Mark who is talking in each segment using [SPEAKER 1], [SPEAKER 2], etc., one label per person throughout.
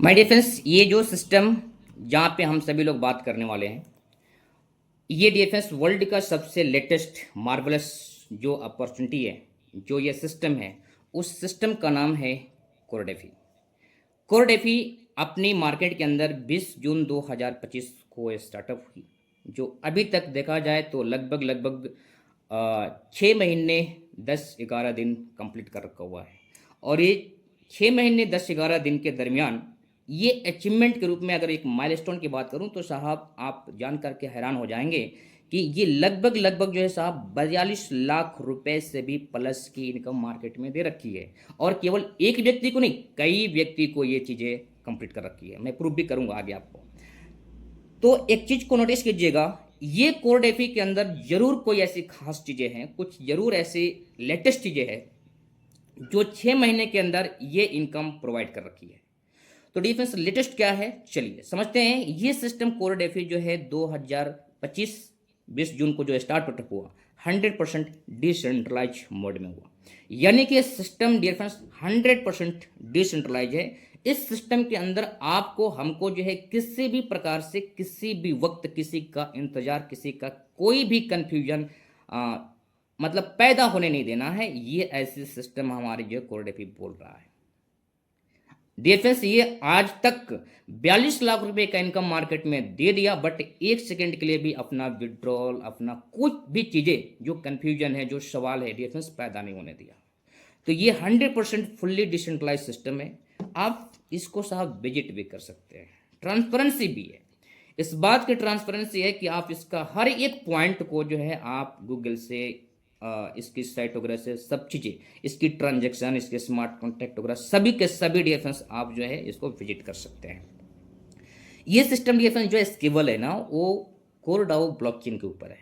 [SPEAKER 1] My dear friends, ये जो system जहाँ पे हम सभी लोग बात करने वाले हैं, ये डियर फ्रेंड्स वर्ल्ड का सबसे लेटेस्ट मार्वलस जो अपॉर्चुनिटी है, जो ये सिस्टम है, उस सिस्टम का नाम है कोरडेफी। कोरडेफी अपनी मार्केट के अंदर 20 जून 2025 को स्टार्टअप हुई, जो अभी तक देखा जाए तो लगभग 6 महीने 10-11 दिन कंप्लीट कर रखा हुआ है। और ये 6 महीने 10-11 दिन के दरमियान ये अचीवमेंट के रूप में अगर एक माइलस्टोन की बात करूं तो साहब आप जान करके हैरान हो जाएंगे कि ये लगभग जो है साहब 42 लाख रुपए से भी प्लस की इनकम मार्केट में दे रखी है। और केवल एक व्यक्ति को नहीं, कई व्यक्ति को ये चीज़ें कंप्लीट कर रखी है। मैं प्रूफ भी करूंगा आगे आपको। तो एक चीज को नोटिस कीजिएगा, ये कोर डेफी के अंदर जरूर कोई ऐसी खास चीजें हैं, कुछ जरूर ऐसी लेटेस्ट चीजें हैं जो 6 महीने के अंदर ये इनकम प्रोवाइड कर रखी है। तो डिफेंस लेटेस्ट क्या है, चलिए समझते हैं। ये सिस्टम कोर डेफी जो है 2025 20 जून को जो स्टार्ट हुआ 100% डिसेंट्रलाइज मोड में हुआ। यानी कि सिस्टम डिफेंस 100% डिसेंट्रलाइज है। इस सिस्टम के अंदर आपको हमको जो है किसी भी प्रकार से किसी भी वक्त किसी का इंतजार, किसी का कोई भी कंफ्यूजन मतलब पैदा होने नहीं देना है। ये ऐसी सिस्टम हमारी जो कोरडेफी बोल रहा है। डिफेंस ये आज तक 42 लाख रुपए का इनकम मार्केट में दे दिया, बट एक सेकंड के लिए भी अपना विड्रॉल, अपना कुछ भी चीजें जो कंफ्यूजन है, जो सवाल है, डिफेंस पैदा नहीं होने दिया। तो ये 100% फुल्ली डिसेंट्रलाइज सिस्टम है। आप इसको साहब विजिट भी कर सकते हैं। ट्रांसपेरेंसी भी है। इस बात की ट्रांसपेरेंसी है कि आप इसका हर एक पॉइंट को जो है आप गूगल से इसकी साइट वगैरह से सब चीज़ें, इसकी ट्रांजेक्शन, इसके स्मार्ट कॉन्टैक्ट वगैरह सभी के सभी डिफेंस आप जो है इसको विजिट कर सकते हैं। ये सिस्टम डिफेंस जो है स्केबल है ना, वो कोरडाओ ब्लॉकचेन के ऊपर है।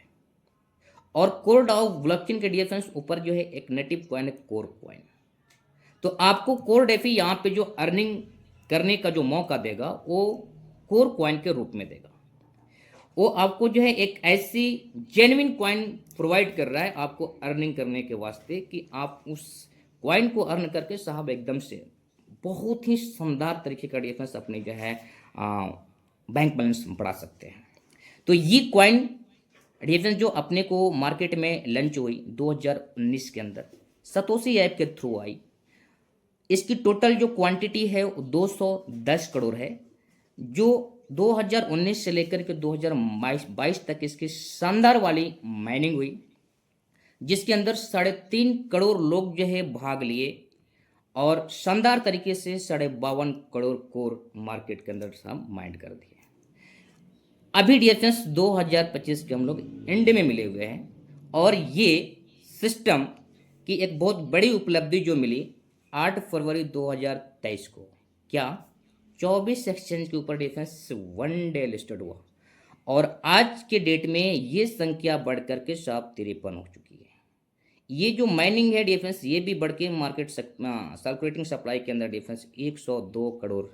[SPEAKER 1] और कोरडाओ ब्लॉकचेन के डिफेंस ऊपर जो है एक नेटिव कॉइन है, कोर कॉइन। तो आपको कोर डेफी यहाँ पे जो अर्निंग करने का जो मौका देगा वो कोर कॉइन के रूप में देगा। वो आपको जो है एक ऐसी जेन्युइन कॉइन प्रोवाइड कर रहा है आपको अर्निंग करने के वास्ते कि आप उस कॉइन को अर्न करके साहब एकदम से बहुत ही शानदार तरीके का डिफेंस अपने जो है बैंक बैलेंस बढ़ा सकते हैं। तो ये कॉइन डिफेंस जो अपने को मार्केट में लॉन्च हुई 2019 के अंदर सतोशी ऐप के थ्रू आई। इसकी टोटल जो क्वांटिटी है वो 210 करोड़ है, जो 2019 से लेकर के 2022 तक इसकी शानदार वाली माइनिंग हुई, जिसके अंदर 3.5 करोड़ लोग जो है भाग लिए और शानदार तरीके से 52.5 करोड़ कोर मार्केट के अंदर सब माइंड कर दिए। अभी डिफेंस 2025 के हम लोग एंड में मिले हुए हैं और ये सिस्टम की एक बहुत बड़ी उपलब्धि जो मिली 8 फरवरी 2023 को, क्या 24 एक्सचेंज के ऊपर डिफेंस 1 डे लिस्टेड हुआ और आज के डेट में ये संख्या बढ़ करके साहब 53 हो चुकी है। ये जो माइनिंग है डिफेंस, ये भी बढ़ के मार्केट सर्कुलेटिंग सप्लाई के अंदर डिफेंस 102 करोड़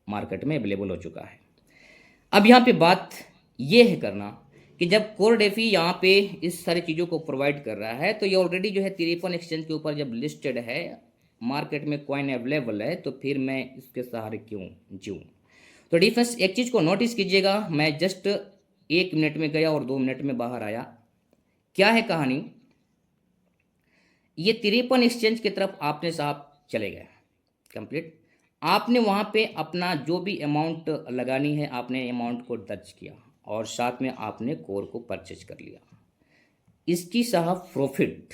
[SPEAKER 1] मार्केट में अवेलेबल हो चुका है। अब यहाँ पे बात ये है करना कि जब कोर डेफी यहाँ पे इस सारी चीज़ों को प्रोवाइड कर रहा है तो ये ऑलरेडी जो है 53 एक्सचेंज के ऊपर जब लिस्टेड है, मार्केट में कॉइन अवेलेबल है, तो फिर मैं इसके सहारे क्यों जीऊँ। तो डिफेंस एक चीज़ को नोटिस कीजिएगा, मैं जस्ट 1 मिनट में गया और 2 मिनट में बाहर आया। क्या है कहानी, ये 53 एक्सचेंज की तरफ आपने साहब चले गए कंप्लीट। आपने वहाँ पे अपना जो भी अमाउंट लगानी है आपने अमाउंट को दर्ज किया और साथ में आपने कोर को परचेज कर लिया। इसकी साहब प्रॉफिट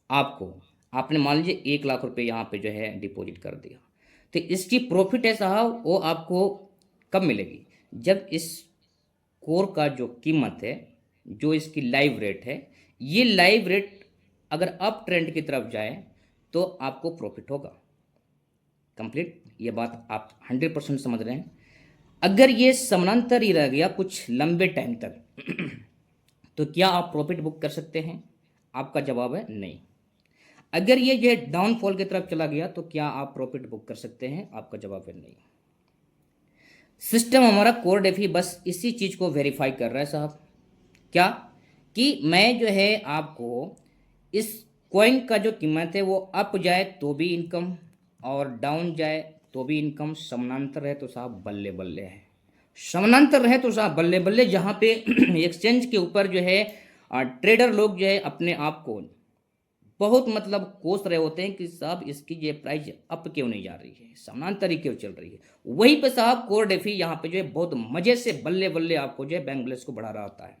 [SPEAKER 1] आपको, आपने मान लीजिए 1 लाख रुपए यहाँ पे जो है डिपॉजिट कर दिया, तो इसकी प्रॉफिट है साहब वो आपको कब मिलेगी, जब इस कोर का जो कीमत है, जो इसकी लाइव रेट है, ये लाइव रेट अगर अप ट्रेंड की तरफ जाए तो आपको प्रॉफिट होगा कंप्लीट। ये बात आप 100% समझ रहे हैं। अगर ये समानांतर ही रह गया कुछ लंबे टाइम तक तो क्या आप प्रॉफिट बुक कर सकते हैं? आपका जवाब है नहीं। अगर ये डाउनफॉल की तरफ चला गया तो क्या आप प्रॉफिट बुक कर सकते हैं? आपका जवाब है नहीं। सिस्टम हमारा कोर डेफी बस इसी चीज़ को वेरीफाई कर रहा है साहब, क्या कि मैं जो है आपको इस कॉइन का जो कीमत है वो अप जाए तो भी इनकम और डाउन जाए तो भी इनकम, समानांतर है तो साहब बल्ले बल्ले है। समानांतर है तो साहब बल्ले बल्ले, जहाँ पे एक्सचेंज के ऊपर जो है ट्रेडर लोग जो है अपने आप को बहुत मतलब कोस रहे होते हैं कि साहब इसकी ये प्राइस अप क्यों नहीं जा रही है, समानांतर ही क्यों चल रही है। वहीं पे साहब कोर डेफी यहाँ पे जो है बहुत मजे से बल्ले बल्ले आपको जो है बैंक बैलेंस को बढ़ा रहा होता है,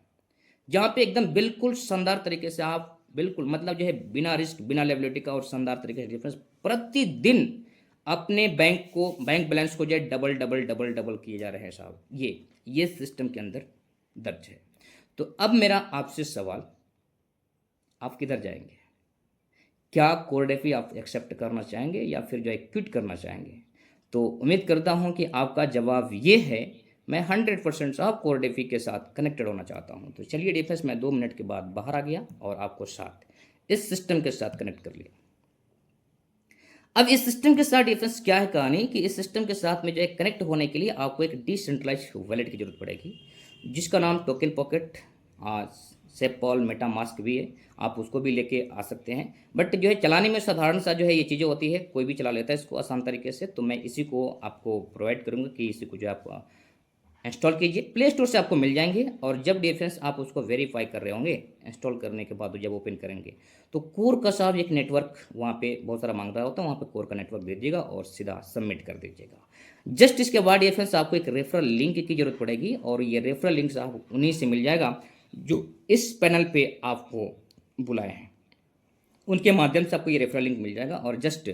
[SPEAKER 1] जहाँ पे एकदम बिल्कुल शानदार तरीके से आप बिल्कुल मतलब जो है बिना रिस्क बिना लायबिलिटी का और शानदार तरीके से डिफरेंस प्रतिदिन अपने बैंक बैलेंस को जो है डबल डबल डबल डबल किए जा रहे हैं साहब। ये सिस्टम के अंदर दर्ज है। तो अब मेरा आपसे सवाल, आप किधर जाएंगे? क्या कोर डेफी आप एक्सेप्ट करना चाहेंगे या फिर जो है क्विट करना चाहेंगे? तो उम्मीद करता हूं कि आपका जवाब ये है। मैं 100% साहब कोर डेफी के साथ कनेक्टेड होना चाहता हूं। तो चलिए डिफेंस, मैं 2 मिनट के बाद बाहर आ गया और आपको साथ इस सिस्टम के साथ कनेक्ट कर लिया। अब इस सिस्टम के साथ डिफेंस क्या है कहानी कि इस सिस्टम के साथ में जो है कनेक्ट होने के लिए आपको एक डिसेंट्रलाइज वॉलेट की जरूरत पड़ेगी, जिसका नाम टोकन पॉकेट सेपॉल मेटामास्क भी है। आप उसको भी लेके आ सकते हैं, बट जो है चलाने में साधारण सा जो है ये चीज़ें होती है, कोई भी चला लेता है इसको आसान तरीके से। तो मैं इसी को आपको प्रोवाइड करूँगा कि इसी को जो आप इंस्टॉल कीजिए, प्ले स्टोर से आपको मिल जाएंगे। और जब डिफेंस आप उसको वेरीफाई कर रहे होंगे, इंस्टॉल करने के बाद जब ओपन करेंगे तो कोर का साहब एक नेटवर्क वहाँ पे बहुत सारा मांग रहा होता है, वहाँ पे कोर का नेटवर्क दे दीजिएगा और सीधा सबमिट कर दीजिएगा। जस्ट इसके बाद डिफेंस आपको एक रेफरल लिंक की जरूरत पड़ेगी, और ये रेफरल लिंक साहब उन्हीं से मिल जाएगा जो इस पैनल पे आपको बुलाए हैं, उनके माध्यम से आपको ये रेफरल लिंक मिल जाएगा। और जस्ट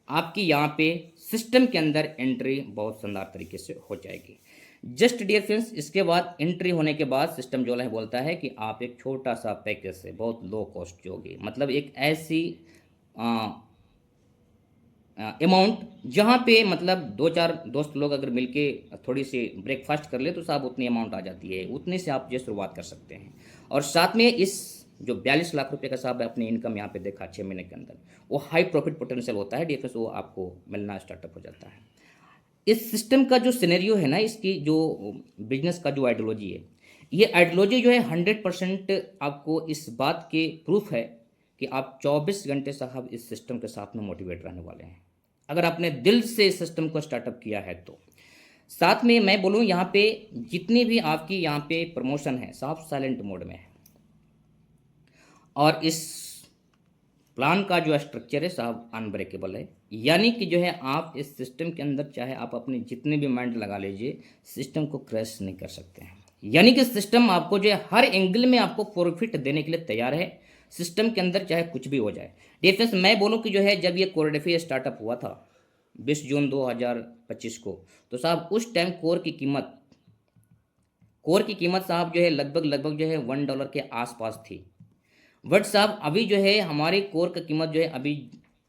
[SPEAKER 1] आपकी यहाँ पे सिस्टम के अंदर एंट्री बहुत शानदार तरीके से हो जाएगी। जस्ट डियर फ्रेंड्स, इसके बाद एंट्री होने के बाद सिस्टम जो है बोलता है कि आप एक छोटा सा पैकेज से बहुत लो कॉस्ट की होगी, मतलब एक ऐसी अमाउंट जहाँ पे मतलब 2-4 दोस्त लोग अगर मिलके थोड़ी सी ब्रेकफास्ट कर ले तो साहब उतनी अमाउंट आ जाती है, उतने से आप जो शुरुआत कर सकते हैं। और साथ में इस जो 42 लाख रुपए का साहब अपनी इनकम यहाँ पे देखा 6 महीने के अंदर, वो हाई प्रॉफिट पोटेंशियल होता है डिफेंस, वो आपको मिलना स्टार्टअप हो जाता है। इस सिस्टम का जो सिनेरियो है ना, इसकी जो बिजनेस का जो आइडियोलॉजी है, ये आइडियोलॉजी जो है 100% आपको इस बात के प्रूफ है कि आप 24 घंटे साहब इस सिस्टम के साथ में मोटिवेट रहने वाले हैं, अगर आपने दिल से इस सिस्टम को स्टार्टअप किया है तो। साथ में मैं बोलूँ यहाँ पे जितनी भी आपकी यहाँ पे प्रमोशन है साहब साइलेंट मोड में है, और इस प्लान का जो स्ट्रक्चर है साहब अनब्रेकेबल है, यानी कि जो है आप इस सिस्टम के अंदर चाहे आप अपने जितने भी माइंड लगा लीजिए, सिस्टम को क्रैश नहीं कर सकते हैं। यानी कि सिस्टम आपको जो है हर एंगल में आपको प्रॉफिट देने के लिए तैयार है, सिस्टम के अंदर चाहे कुछ भी हो जाए। डिफेंस मैं बोलूँ कि जो है जब ये कोर डेफी स्टार्टअप हुआ था 20 जून 2025 को, तो साहब उस टाइम कोर की कीमत साहब जो है लगभग जो है $1 के आसपास थी। बट साहब अभी जो है हमारे कोर का कीमत जो है अभी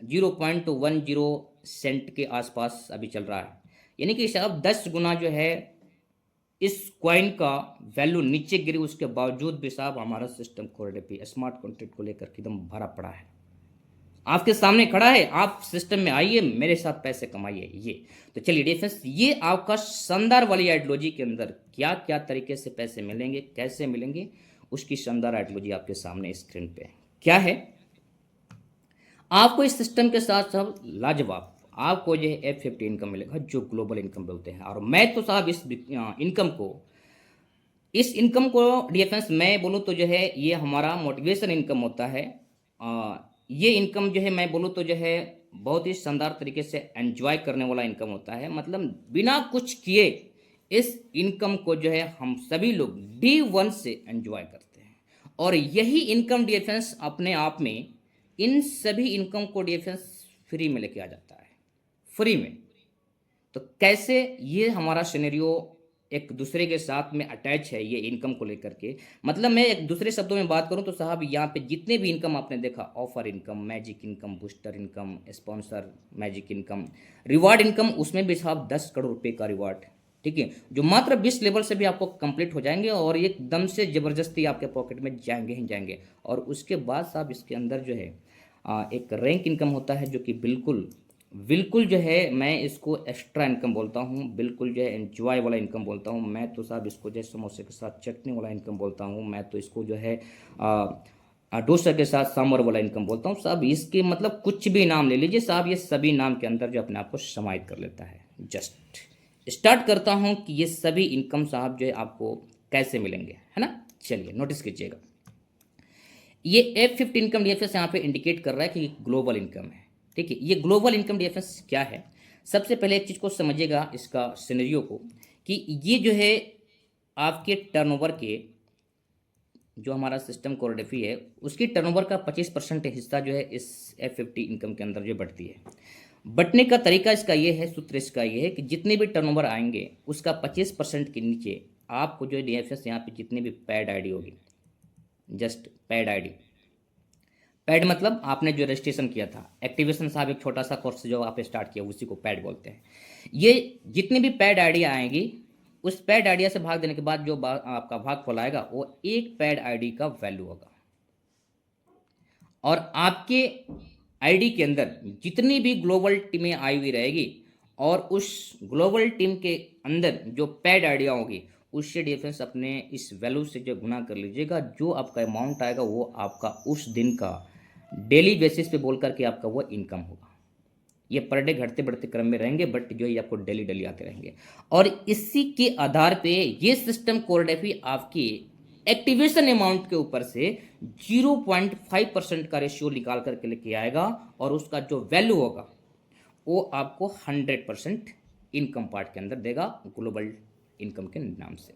[SPEAKER 1] 0.10 सेंट के आसपास अभी चल रहा है, यानी कि साहब 10 गुना जो है इस कॉइन का वैल्यू नीचे गिरी, उसके बावजूद भी साहब हमारा system core DeFi smart contract को लेकर एकदम भरा पड़ा है, आपके सामने खड़ा है। आप सिस्टम में आइए, मेरे साथ पैसे कमाइए। ये तो चलिए डिफेंस, ये आपका शानदार वाली आइडियोलॉजी के अंदर क्या क्या तरीके से पैसे मिलेंगे, कैसे मिलेंगे, उसकी शानदार आइडियोलॉजी आपके सामने स्क्रीन पे क्या है। आपको इस सिस्टम के साथ साहब लाजवाब आपको जो है F50 इनकम मिलेगा, जो ग्लोबल इनकम बोलते हैं। और मैं तो साहब इस इनकम को डिफेंस मैं बोलूँ तो जो है ये हमारा मोटिवेशन इनकम होता है। ये इनकम जो है मैं बोलूँ तो जो है बहुत ही शानदार तरीके से एंजॉय करने वाला इनकम होता है, मतलब बिना कुछ किए इस इनकम को जो है हम सभी लोग D1 से एंजॉय करते हैं। और यही इनकम डिफेंस अपने आप में इन सभी इनकम को डिफेंस फ्री में लेके आ जाता है, फ्री में। तो कैसे ये हमारा सिनेरियो एक दूसरे के साथ में अटैच है ये इनकम को लेकर के, मतलब मैं एक दूसरे शब्दों में बात करूं तो साहब यहाँ पे जितने भी इनकम आपने देखा, offer income, magic income, booster income, sponsor magic income, reward income, उसमें भी साहब 10 करोड़ रुपए का रिवार्ड, ठीक है, जो मात्र 20 लेवल से भी आपको कंप्लीट हो जाएंगे और एकदम से ज़बरदस्ती आपके पॉकेट में जाएंगे ही जाएंगे। और उसके बाद साहब इसके अंदर जो है एक रैंक इनकम होता है, जो कि बिल्कुल जो है मैं इसको एक्स्ट्रा इनकम बोलता हूँ, बिल्कुल जो है एंजॉय वाला इनकम बोलता हूँ। मैं तो साहब इसको जो है समोसे के साथ चटनी वाला इनकम बोलता हूँ। मैं तो इसको जो है डोसा के साथ सांभर वाला इनकम बोलता हूँ साहब। इसके मतलब कुछ भी नाम ले लीजिए साहब, ये सभी नाम के अंदर जो अपने आप को समाहित कर लेता है। जस्ट स्टार्ट करता हूँ कि ये सभी इनकम साहब जो है आपको कैसे मिलेंगे, है ना। चलिए नोटिस कीजिएगा, ये F50 इनकम डीएफएस यहाँ पे इंडिकेट कर रहा है कि ग्लोबल इनकम है। ठीक है, ये ग्लोबल इनकम डीएफएस क्या है, सबसे पहले एक चीज़ को समझिएगा इसका सिनेरियो को, कि ये जो है आपके टर्नओवर के, जो हमारा सिस्टम कोरियोग्राफी है उसकी टर्नओवर का 25% हिस्सा जो है इस F50 इनकम के अंदर जो बढ़ती है। बटने का तरीका इसका ये है, सूत्र इसका ये है कि जितने भी टर्नओवर आएंगे उसका 25% के नीचे आपको जो डीएफएस यहाँ पे जितनी भी पैड आईडी होगी, जस्ट पैड आईडी, पैड मतलब आपने जो रजिस्ट्रेशन किया था, एक्टिवेशन साहब एक छोटा सा कोर्स जो आप स्टार्ट किया उसी को पैड बोलते हैं। ये जितनी भी पैड आईडी आएंगी उस पैड आईडी से भाग देने के बाद जो आपका भागफल आएगा वो एक पैड आईडी का वैल्यू होगा। और आपके आईडी के अंदर जितनी भी ग्लोबल टीमें आई हुई रहेगी और उस ग्लोबल टीम के अंदर जो पैड आइडिया होगी उससे डिफरेंस अपने इस वैल्यू से जो गुना कर लीजिएगा, जो आपका अमाउंट आएगा वो आपका उस दिन का डेली बेसिस पे बोल करके आपका वो इनकम होगा। ये पर डे घटते बढ़ते क्रम में रहेंगे, बट जो है आपको डेली डेली आते रहेंगे। और इसी के आधार पे ये सिस्टम कोरियोग्राफी आपकी एक्टिवेशन अमाउंट के ऊपर से 0.5% का रेशियो निकाल करके लेके आएगा और उसका जो वैल्यू होगा वो आपको 100% इनकम पार्ट के अंदर देगा ग्लोबल इनकम के नाम से।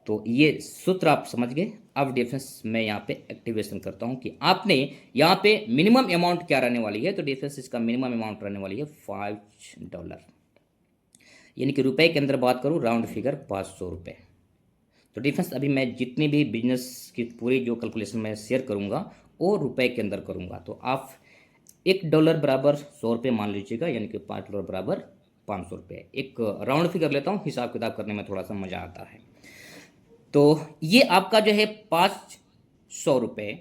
[SPEAKER 1] तो ये सूत्र आप समझ गए। अब डिफरेंस मैं यहाँ पे एक्टिवेशन करता हूँ कि आपने यहाँ पे मिनिमम अमाउंट क्या रहने वाली है, तो डिफरेंस इसका मिनिमम अमाउंट रहने वाली है $5, यानी कि रुपए के अंदर बात करूँ राउंड फिगर 500 रुपये। तो डिफरेंस अभी मैं जितनी भी बिजनेस की पूरी जो कैलकुलेशन मैं शेयर करूँगा वो रुपए के अंदर करूँगा। तो आप $1 बराबर 100 रुपये मान लीजिएगा, यानी कि $5 बराबर 500 रुपये। एक राउंड फिगर लेता हूँ, हिसाब किताब करने में थोड़ा सा मज़ा आता है। तो ये आपका जो है 500 रुपये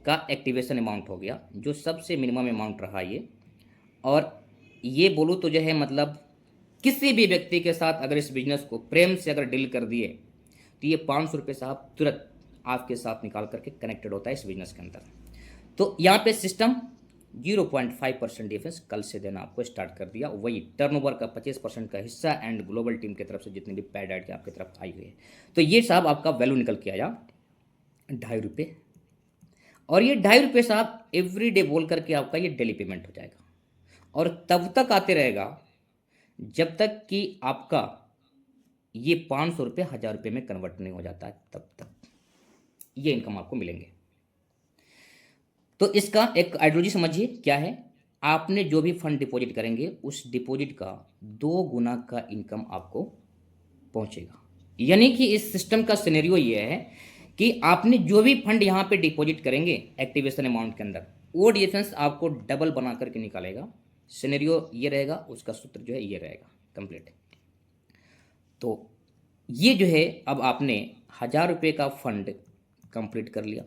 [SPEAKER 1] का एक्टिवेशन अमाउंट हो गया, जो सबसे मिनिमम अमाउंट रहा ये। और ये बोलूँ तो जो है मतलब किसी भी व्यक्ति के साथ अगर इस बिजनेस को प्रेम से अगर डील कर दिए तो ये 500 रुपये साहब तुरंत आपके साथ निकाल करके कनेक्टेड होता है इस बिजनेस के अंदर। तो यहाँ पे सिस्टम 0.5% डिफरेंस कल से देना आपको स्टार्ट कर दिया, वही टर्नओवर का 25% का हिस्सा एंड ग्लोबल टीम की तरफ से जितनी भी पैड आइड आपकी तरफ आई हुई है। तो ये साहब आपका वैल्यू निकल के आया ₹2.5। और ये ₹2.5 साहब एवरी डे बोल करके आपका ये डेली पेमेंट हो जाएगा और तब तक आते रहेगा जब तक कि आपका ये 500 रुपये 1000 रुपये में कन्वर्ट नहीं हो जाता है, तब तक ये इनकम आपको मिलेंगे। तो इसका एक आइडियोलॉजी समझिए क्या है, आपने जो भी फंड डिपॉजिट करेंगे उस डिपॉजिट का 2 गुना का इनकम आपको पहुंचेगा। यानी कि इस सिस्टम का सिनेरियो ये है कि आपने जो भी फंड यहाँ पे डिपॉजिट करेंगे एक्टिवेशन अमाउंट के अंदर, वो डिफरेंस आपको डबल बना करके निकालेगा। सिनेरियो ये रहेगा, उसका सूत्र जो है ये रहेगा कंप्लीट। तो ये जो है अब आपने 1000 रुपये का फंड कंप्लीट कर लिया,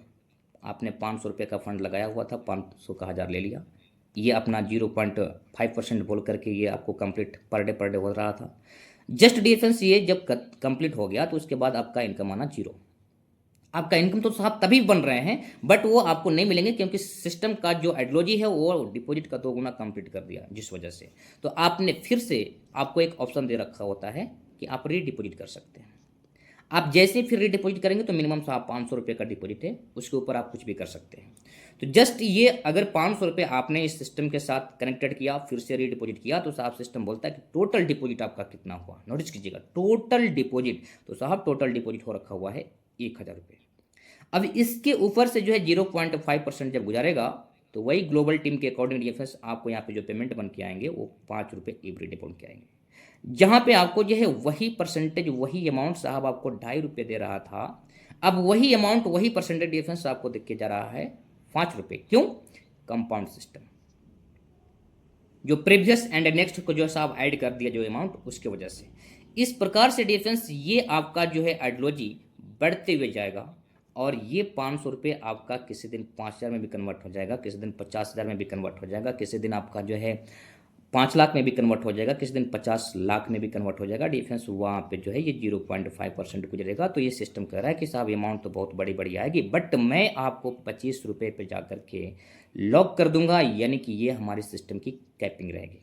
[SPEAKER 1] आपने 500 रुपये का फंड लगाया हुआ था, 500 का 1000 ले लिया, ये अपना 0.5% बोल करके ये आपको कंप्लीट पर डे हो रहा था। जस्ट डिफरेंस ये जब कंप्लीट हो गया तो उसके बाद आपका इनकम आना 0। आपका इनकम तो साहब तभी बन रहे हैं बट वो आपको नहीं मिलेंगे क्योंकि सिस्टम का जो आइडियोलॉजी है वो डिपॉजिट का 2 गुना कंप्लीट कर दिया जिस वजह से। तो आपने फिर से आपको एक ऑप्शन दे रखा होता है कि आप रीडिपॉजिट कर सकते हैं। आप जैसे फिर रीडिपॉजिट करेंगे तो मिनिमम साहब 500 रुपये का डिपॉजिट है, उसके ऊपर आप कुछ भी कर सकते हैं। तो जस्ट ये अगर 500 रुपये आपने इस सिस्टम के साथ कनेक्टेड किया फिर से रीडिपॉजिट किया तो साहब सिस्टम बोलता है कि टोटल डिपॉजिट आपका कितना हुआ। नोटिस कीजिएगा टोटल डिपॉजिट, तो साहब टोटल डिपॉजिट हो रखा हुआ है 1000 रुपये। अब इसके ऊपर से जो है 0.5% जब गुजारेगा तो वही ग्लोबल टीम के अकॉर्डिंग डीएफएस आपको यहाँ पे जो पेमेंट बन के आएंगे वो ₹5 एवरी डे बन के आएंगे, जहाँ पे आपको जो है वही परसेंटेज वही अमाउंट साहब आपको ₹2.5 दे रहा था, अब वही अमाउंट वही परसेंटेज डिफरेंस आपको दिख के जा रहा है ₹5। क्यों? कंपाउंड सिस्टम, जो प्रीवियस एंड नेक्स्ट को जो साहब ऐड कर दिया जो अमाउंट, उसके वजह से इस प्रकार से डिफरेंस ये आपका जो है आइडियोलॉजी बढ़ते हुए जाएगा। और ये 500 रुपये आपका किसी दिन 5000 में भी कन्वर्ट हो जाएगा, किसी दिन 50,000 में भी कन्वर्ट हो जाएगा, किसी दिन आपका जो है 5 लाख में भी कन्वर्ट हो जाएगा, किसी दिन 50 लाख में भी कन्वर्ट हो जाएगा। डिफरेंस वहाँ पे जो है ये 0.5% गुजरेगा। तो ये सिस्टम कह रहा है कि साहब अमाउंट तो बहुत बड़ी बड़ी आएगी, बट मैं आपको 25 रुपये पे जा कर के लॉक कर दूंगा, यानी कि ये हमारे सिस्टम की कैपिंग रहेगी।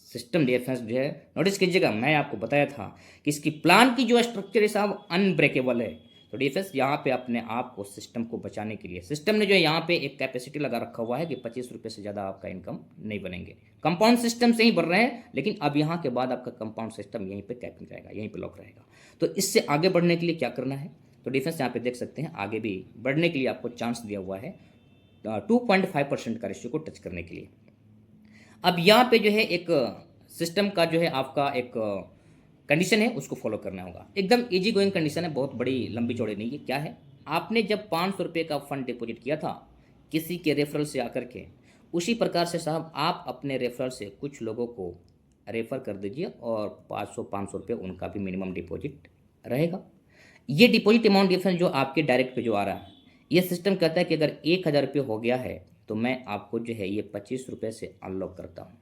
[SPEAKER 1] सिस्टम डिफरेंस जो है नोटिस कीजिएगा, मैं आपको बताया था कि इसकी प्लान की जो स्ट्रक्चर है साहब अनब्रेकेबल है। तो डिफेंस यहाँ पे अपने आप को सिस्टम को बचाने के लिए सिस्टम ने जो है यहाँ पे एक कैपेसिटी लगा रखा हुआ है कि 25 रुपये से ज़्यादा आपका इनकम नहीं बनेंगे। कंपाउंड सिस्टम से ही बढ़ रहे हैं, लेकिन अब यहाँ के बाद आपका कंपाउंड सिस्टम यहीं पे कैपिंग रहेगा, यहीं पे लॉक रहेगा। तो इससे आगे बढ़ने के लिए क्या करना है, तो डिफेंस यहाँ पे देख सकते हैं आगे भी बढ़ने के लिए आपको चांस दिया हुआ है 2.5% का रेशियो को टच करने के लिए। अब यहाँ पे जो है एक सिस्टम का जो है आपका एक कंडीशन है, उसको फॉलो करना होगा। एकदम इजी गोइंग कंडीशन है, बहुत बड़ी लंबी चौड़ी नहीं है। क्या है, आपने जब 500 रुपये का फंड डिपॉजिट किया था किसी के रेफरल से आकर के, उसी प्रकार से साहब आप अपने रेफरल से कुछ लोगों को रेफर कर दीजिए और 500 रुपये उनका भी मिनिमम डिपॉजिट रहेगा। ये डिपॉजिट अमाउंट डिफरेंस जो आपके डायरेक्ट पे जो आ रहा है, ये सिस्टम कहता है कि अगर 1000 रुपये हो गया है तो मैं आपको जो है ये 25 रुपये से अनलॉक करता हूँ,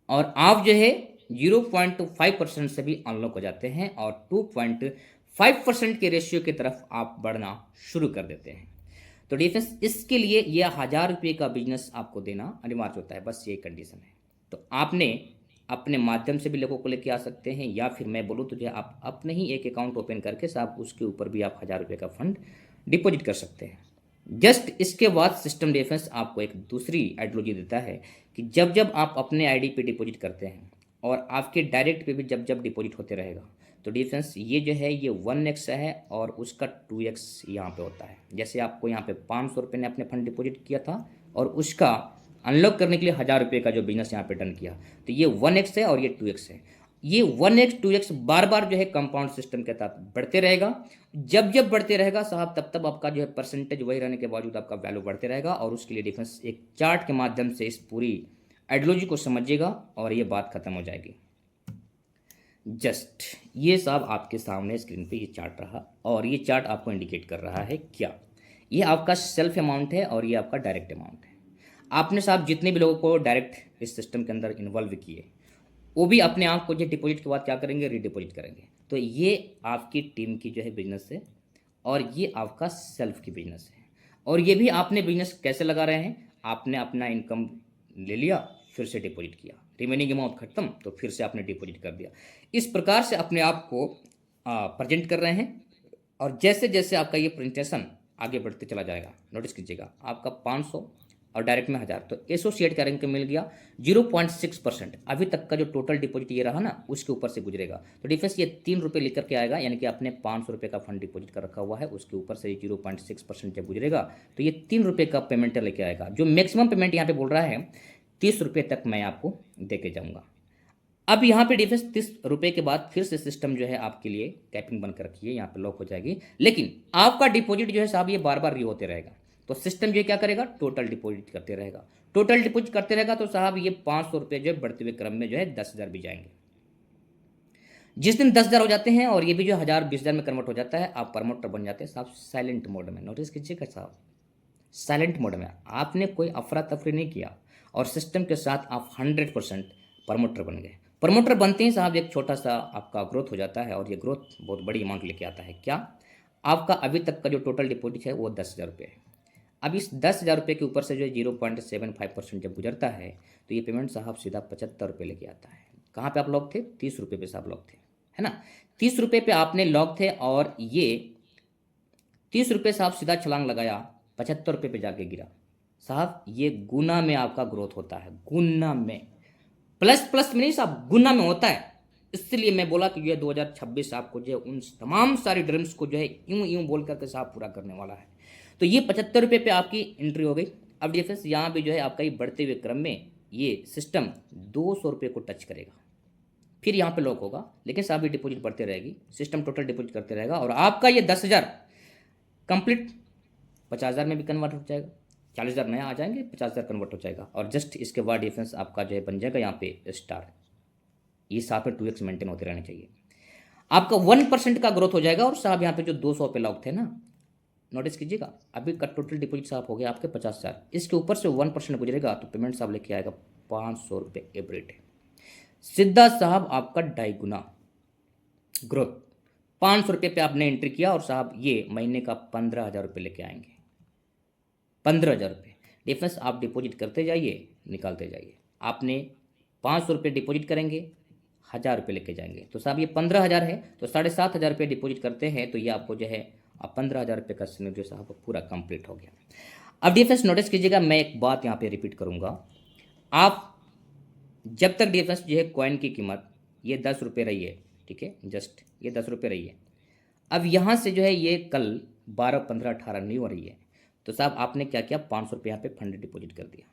[SPEAKER 1] और आप जो है 0.5% से भी अनलॉक हो जाते हैं और 2.5% के रेशियो की तरफ आप बढ़ना शुरू कर देते हैं। तो डिफेंस इसके लिए यह 1000 रुपये का बिजनेस आपको देना अनिवार्य होता है, बस ये कंडीशन है। तो आपने अपने माध्यम से भी लोगों को लेके आ सकते हैं, या फिर मैं बोलूँ तो जो आप अपने ही एक अकाउंट ओपन करके साहब उसके ऊपर भी आप 1000 रुपये का फंड डिपॉजिट कर सकते हैं। जस्ट इसके बाद सिस्टम डिफेंस आपको एक दूसरी आइडियोलॉजी देता है कि जब जब आप अपने आईडी पे डिपॉजिट करते हैं और आपके डायरेक्ट पे भी जब जब डिपॉजिट होते रहेगा, तो डिफरेंस ये जो है ये 1x है और उसका 2x यहाँ पे होता है। जैसे आपको यहाँ पे 500 रुपये ने अपने फंड डिपॉजिट किया था और उसका अनलॉक करने के लिए 1000 रुपये का जो बिजनेस यहाँ पे डन किया, तो ये 1x है और ये 2x है। ये 1x 2x बार बार जो है कंपाउंड सिस्टम के तहत बढ़ते रहेगा। जब जब बढ़ते रहेगा साहब तब तब आपका जो है परसेंटेज वही रहने के बावजूद आपका वैल्यू बढ़ते रहेगा। और उसके लिए डिफरेंस एक चार्ट के माध्यम से इस पूरी आइडियोलॉजी को समझिएगा और ये बात खत्म हो जाएगी। जस्ट ये साहब आपके सामने स्क्रीन पे ये चार्ट रहा, और ये चार्ट आपको इंडिकेट कर रहा है क्या, ये आपका सेल्फ अमाउंट है और ये आपका डायरेक्ट अमाउंट है। आपने साहब जितने भी लोगों को डायरेक्ट इस सिस्टम के अंदर इन्वॉल्व किए, वो भी अपने आप को जो डिपॉजिट के बाद क्या करेंगे, रीडिपॉजिट करेंगे। तो ये आपकी टीम की जो है बिजनेस है और ये आपका सेल्फ की बिजनेस है। और ये भी आपने बिजनेस कैसे लगा रहे हैं, आपने अपना इनकम ले लिया, फिर से डिपॉजिट किया, रिमेनिंग अमाउंट खत्म तो फिर से आपने डिपॉजिट कर दिया। इस प्रकार से अपने आप को प्रेजेंट कर रहे हैं। और जैसे जैसे आपका ये प्रेजेंटेशन आगे बढ़ते चला जाएगा, नोटिस कीजिएगा आपका 500 और डायरेक्ट में 1000, तो एसोसिएट का रैंक मिल गया 0.6%। अभी तक का जो टोटल डिपॉजिट ये रहा ना, उसके ऊपर से गुजरेगा। तो डिफरेंस ये 3 रुपये लेकर के आएगा, यानी कि आपने 500 रुपये का फंड डिपॉजिट कर रखा हुआ है, उसके ऊपर से 0.6% जब गुजरेगा तो ये 3 रुपये का पेमेंट लेके आएगा। जो मैक्सिमम पेमेंट यहाँ पे बोल रहा है 30 रुपये तक मैं आपको दे के जाऊँगा। अब यहाँ पे डिफरेंस 30 रुपये के बाद फिर से सिस्टम जो है आपके लिए कैपिंग बन कर रखी है, यहाँ पे लॉक हो जाएगी। लेकिन आपका डिपॉजिट जो है साहब ये बार बार री होते रहेगा। तो सिस्टम ये क्या करेगा, टोटल डिपॉजिट करते रहेगा। टोटल डिपॉजिट करते रहेगा तो साहब ये 500 रुपये जो है बढ़ते हुए क्रम में जो है 10,000 भी जाएंगे। जिस दिन 10,000 हो जाते हैं और ये भी जो 1000 20,000 में कन्वर्ट हो जाता है, आप प्रमोटर बन जाते हैं साहब साइलेंट मोड में। नोटिस कीजिएगा साहब, साइलेंट मोड में आपने कोई अफरा तफरी नहीं किया और सिस्टम के साथ आप 100% प्रमोटर बन गए। प्रमोटर बनते ही साहब एक छोटा सा आपका ग्रोथ हो जाता है और ये ग्रोथ बहुत बड़ी अमाउंट लेके आता है। क्या, आपका अभी तक का जो टोटल डिपॉजिट है वो 10,000 रुपये है। अब इस 10,000 रुपये के ऊपर से जो 0.75% जब गुजरता है तो ये पेमेंट साहब सीधा 75 रुपये लेके आता है। कहाँ पे आप लॉक थे, 30 रुपये पे साहब लॉक थे, है ना। 30 रुपये पे आपने लॉक थे और ये 30 रुपये साहब सीधा छलांग लगाया 75 रुपये पे जाके गिरा। साहब ये गुना में आपका ग्रोथ होता है, गुना में, प्लस प्लस में नहीं साहब, गुना में होता है। इसलिए मैं बोला कि ये 2026 आपको जो है उन तमाम सारी ड्रीम्स को जो है यूं यूं बोल करके साहब पूरा करने वाला है। तो ये 75 रुपये पे आपकी एंट्री हो गई। अब डिफरेंस यहाँ पे जो है आपका ये बढ़ते हुए क्रम में ये सिस्टम 200 रुपये को टच करेगा, फिर यहाँ पे लॉक होगा। लेकिन साहब ये डिपॉजिट बढ़ते रहेगी, सिस्टम टोटल डिपॉजिट करते रहेगा और आपका ये 10,000 कंप्लीट 50,000 में भी कन्वर्ट हो जाएगा। 40,000 नया आ जाएंगे, 50,000 कन्वर्ट हो जाएगा। और जस्ट इसके बाद डिफरेंस आपका जो है बन जाएगा यहाँ पे स्टार। ये साथ में 2x मेंटेन होते रहने चाहिए। आपका 1% का ग्रोथ हो जाएगा। और साहब यहाँ पे जो 200 पे लॉक थे ना, नोटिस कीजिएगा अभी का टोटल डिपॉजिट साहब हो गया आपके 50,000, इसके ऊपर से 1% गुजरेगा तो पेमेंट साहब लेके आएगा 500 रुपये एवरी डे। सीधा साहब आपका 2.5 गुना ग्रोथ। 500 रुपये पे आपने एंट्री किया और साहब ये महीने का 15,000 रुपये लेके आएंगे। 15,000 रुपये डिफरेंस आप डिपॉजिट करते जाइए, निकालते जाइए। आपने 500 रुपये डिपॉजिट करेंगे, 1,000 रुपये लेके जाएंगे, तो साहब ये 15,000 है, तो 7,500 रुपये डिपॉजिट करते हैं, तो ये आपको जो है 15,000 रुपये का सिनेरियो साहब पूरा कंप्लीट हो गया। अब डिफरेंस नोटिस कीजिएगा, मैं एक बात यहाँ पे रिपीट करूँगा। आप जब तक डिफरेंस जो है कॉइन की कीमत ये 10 रुपये रही है, ठीक है, जस्ट ये 10 रुपये रही है। अब यहाँ से जो है ये कल 12, 15, 18 नहीं हो रही है, तो साहब आपने क्या किया, 500 रुपये यहाँ पे फंड डिपॉजिट कर दिया।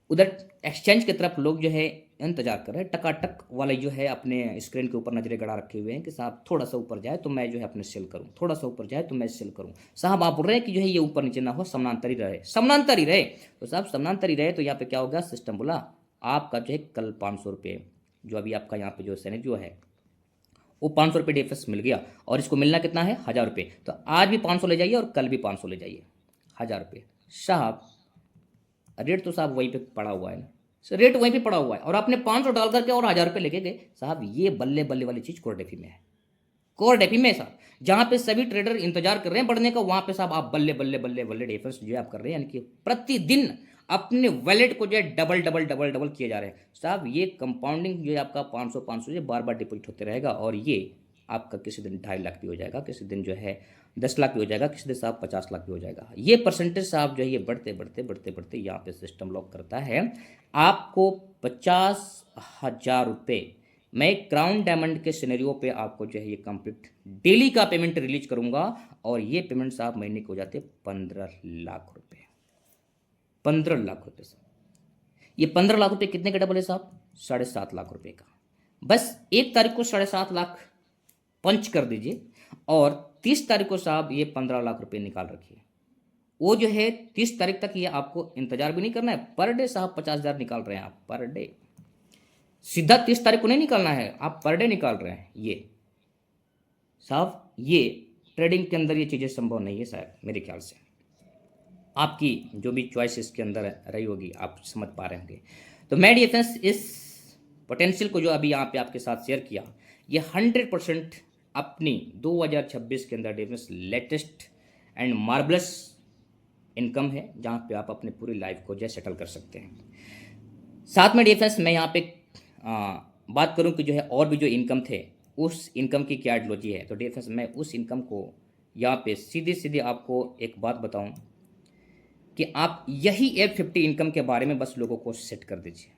[SPEAKER 1] उधर एक्सचेंज की तरफ लोग जो है इंतजार कर रहे हैं, टकाटक वाले जो है अपने स्क्रीन के ऊपर नजरें गड़ा रखे हुए हैं कि साहब थोड़ा सा ऊपर जाए तो मैं जो है अपने सेल करूं, थोड़ा सा ऊपर जाए तो मैं सेल करूं। साहब आप बोल रहे हैं कि जो है ये ऊपर नीचे ना हो, समानांतर ही रहे, समानांतर ही रहे, तो साहब समानांतर ही रहे, तो यहाँ पे क्या होगा, सिस्टम बोला आपका जो है कल 500 रुपये जो अभी आपका यहाँ पे जो सिनेरियो है वो 500 रुपये डिफरेंस मिल गया, और इसको मिलना कितना है, 1,000 रुपये। तो आज भी 500 ले जाइए और कल भी 500 ले जाइए, 1,000 रुपये। साहब रेट तो साहब वहीं पे पड़ा हुआ है ना, रेट वहीं पे पड़ा हुआ है, और आपने 500 डाल करके और 1,000 रुपये लेके गए। साहब ये बल्ले बल्ले वाली चीज़ कोर डेफी में है, कोर डेफी में साहब, जहाँ पे सभी ट्रेडर इंतजार कर रहे हैं बढ़ने का, वहाँ पे साहब आप बल्ले बल्ले बल्ले बल्ले डिफरेंस जो है आप कर रहे हैं, यानी कि प्रतिदिन अपने वैलेट को जो है डबल डबल डबल डबल किए जा रहे हैं। साहब ये कंपाउंडिंग जो है आपका 500 500 से बार बार डिपॉजिट होते रहेगा, और ये आपका किसी दिन 2.5 लाख भी हो जाएगा, किसी दिन जो है 10 लाख भी हो जाएगा, किसी दिन साहब 50 लाख भी हो जाएगा। ये परसेंटेज साहब जो है ये बढ़ते बढ़ते बढ़ते बढ़ते यहाँ पे सिस्टम लॉक करता है आपको 50,000 रुपये। मैं क्राउन डायमंड के सिनेरियो पे आपको जो है ये कंप्लीट डेली का पेमेंट रिलीज करूंगा, और ये पेमेंट साहब महीने को हो जाते 15 लाख रुपए। 15 लाख रुपए साहब, ये 15 लाख रुपए कितने का डबल है साहब, 7.5 लाख रुपए का। बस 1 तारीख को 7.5 लाख पंच कर दीजिए, और 30 तारीख को साहब ये 15 लाख रुपए निकाल रखिए। वो जो है 30 तारीख तक ये आपको इंतजार भी नहीं करना है, पर डे साहब 50,000 निकाल रहे हैं आप पर डे, सीधा 30 तारीख को नहीं निकालना है, आप पर डे निकाल रहे हैं। ये साहब ये ट्रेडिंग के अंदर ये चीज़ें संभव नहीं है शायद, मेरे ख्याल से आपकी जो भी चॉइस इसके अंदर रही होगी आप समझ पा रहे होंगे। तो मैं डिफेंस इस पोटेंशियल को जो अभी यहाँ पे आपके साथ शेयर किया, ये 100% अपनी 2026 के अंदर defence latest and marbles income है, जहाँ पे आप अपनी पूरी लाइफ को जो है सेटल कर सकते हैं। साथ में डिफेंस मैं यहाँ पे बात करूँ कि जो है और भी जो इनकम थे उस इनकम की क्या आइडियोलॉजी है, तो डिफेंस मैं उस इनकम को यहाँ पे सीधे सीधे आपको एक बात बताऊँ कि आप यही F50 इनकम के बारे में बस लोगों को सेट कर दीजिए,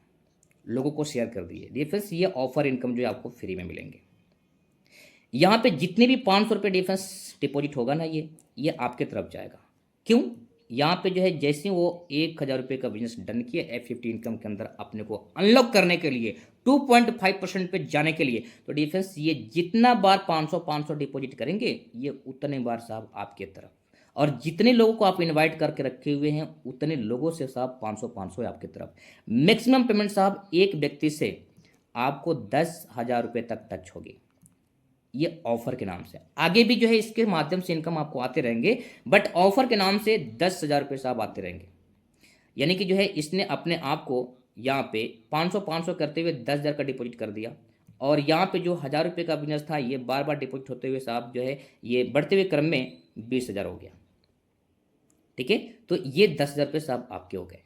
[SPEAKER 1] लोगों को शेयर कर दीजिए। डिफेंस ये ऑफर इनकम जो है आपको फ्री में मिलेंगे। यहाँ पे जितने भी 500 रुपये डिफेंस डिपॉजिट होगा ना, ये आपके तरफ जाएगा। क्यों, यहाँ पे जो है जैसे वो 1,000 रुपये का बिजनेस डन किया F50 इनकम के अंदर अपने को अनलॉक करने के लिए 2.5% पे जाने के लिए, तो डिफेंस ये जितना बार 500 डिपॉजिट करेंगे ये उतने बार साहब आपके तरफ, और जितने लोगों को आप इनवाइट करके रखे हुए हैं उतने लोगों से साहब 500 आपके तरफ। मैक्सिमम पेमेंट साहब एक व्यक्ति से आपको 10,000 रुपये तक टच होगी, ये ऑफर के नाम से। आगे भी जो है इसके माध्यम से इनकम आपको आते रहेंगे, बट ऑफर के नाम से 10,000 रुपये साहब आते रहेंगे। यानी कि जो है इसने अपने आप को यहाँ पे 500 करते हुए 10,000 का डिपॉजिट कर दिया, और यहाँ पे जो 1,000 रुपये का बिजनेस था ये बार बार डिपॉजिट होते हुए साहब जो है ये बढ़ते हुए क्रम में 20,000 हो गया। ठीक है, तो ये 10,000 रुपये साहब आपके हो गए,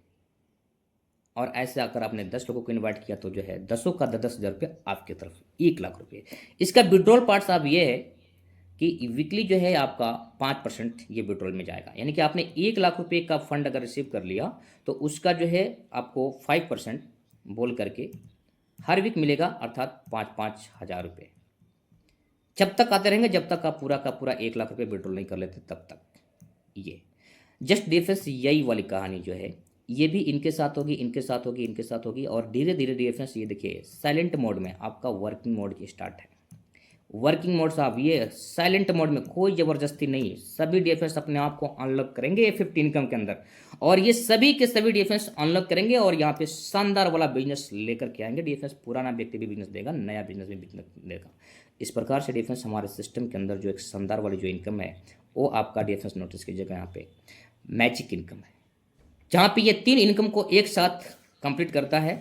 [SPEAKER 1] और ऐसे आकर आपने 10 लोगों को इनवाइट किया तो जो है 10 का 10,000 रुपये आपकी तरफ, 1 लाख रुपये। इसका विड्रॉल पार्ट साहब ये है कि वीकली जो है आपका 5% ये विड्रॉल में जाएगा। यानी कि आपने 1 लाख रुपये का फंड अगर रिसीव कर लिया तो उसका जो है आपको 5% बोल करके हर वीक मिलेगा, अर्थात 5-5 हज़ार रुपये जब तक आते रहेंगे, जब तक आप पूरा का पूरा 1 लाख रुपये विड्रॉल नहीं कर लेते तब तक। ये जस्ट डिफरेंस यही वाली कहानी जो है ये भी इनके साथ होगी, इनके साथ होगी, इनके साथ होगी, और धीरे धीरे डिफरेंस ये देखिए साइलेंट मोड में आपका वर्किंग मोड की स्टार्ट है। वर्किंग मोड साहब ये साइलेंट मोड में कोई ज़बरदस्ती नहीं, सभी डिफेंस अपने आप को अनलॉक करेंगे F50 इनकम के अंदर, और ये सभी के सभी डिफेंस अनलॉक करेंगे और यहाँ पे शानदार वाला बिजनेस लेकर के आएंगे। डिफेंस पुराना व्यक्ति भी बिजनेस देगा, नया बिजनेस भी बिजनेस देगा। इस प्रकार से डिफेंस हमारे सिस्टम के अंदर जो एक शानदार वाली जो इनकम है वो आपका डिफेंस नोटिस कीजिएगा, यहाँ पे मैजिक इनकम है, जहाँ पे ये 3 इनकम को एक साथ कंप्लीट करता है